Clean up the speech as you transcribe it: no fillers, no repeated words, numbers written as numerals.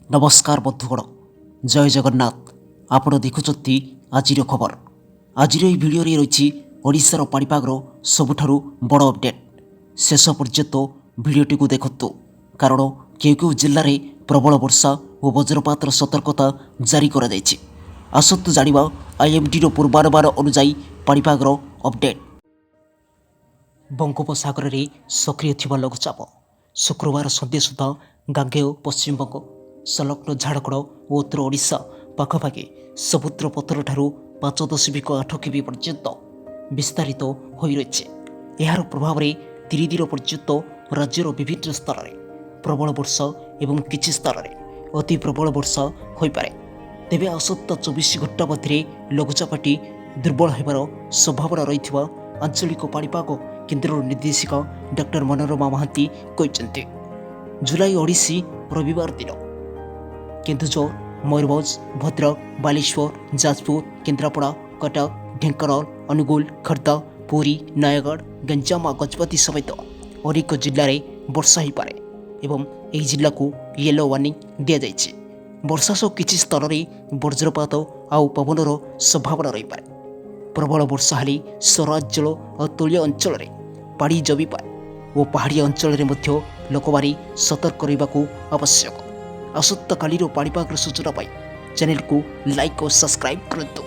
नमस्कार बंधुगण जय जगन्नाथ आपण देखुं आज खबर आज भिडियो रही ओडिशार पाणीपागर सबुठारु बड़ अपडेट शेष पर्यंत भिडियोटी को देखु कारण केउ जिले में प्रबल वर्षा और वज्रपातर सतर्कता जारी कर आसतु जानिबा आईएमडी पूर्वानुमान अनुजाई पाणीपागर अपडेट। बंगोपसागर में सक्रिय थिबा लघुचाप शुक्रवार सन्ध्या सुधा गांगेय पश्चिमबंग संलग्न झाड़खंड और उत्तर ओडिशा पाखापाखि समुद्र पथर ठारू 5.8 किमी पर्यंत विस्तारित हो रही। यार प्रभाव में 3 दिन पर्यंत राज्यर विभिन्न स्थान में प्रबल वर्षा एवं किछि स्थान में अति प्रबल वर्षा हो पारे। तेबे आसत्ता 24 घंटा मध्य लघुचापटी दुर्बल होबार संभावना रही आंचलिक पाणीपाग केन्द्र निर्देशिका डॉक्टर मनोरमा महांती कहते। जुलाई 28 रविवार दिन केन्दुझर मयूरभंज भद्रक बालेश्वर जाजपुर केन्द्रापड़ा कटक ढेंकानाल अनुगुल खर्दा पुरी नयगढ़ गंजाम और गजपति समेत अनेक जिले में वर्षा हो पारे एवं यह जिला को येलो वार्निंग दि जाइए। वर्षा सह किसी स्थान में वज्रपात आउ पवनर संभावना रही पारे। प्रबल वर्षा हेले सहरांचल और तलीय अंचल में पानी जमी पाए और पहाड़िया अंचल में लोक माने सतर्क रहिबाकु आवश्यक। आसत्ता कालीर पाणीपागर सूचना पाई चैनल को लाइक और सब्सक्राइब करंतु।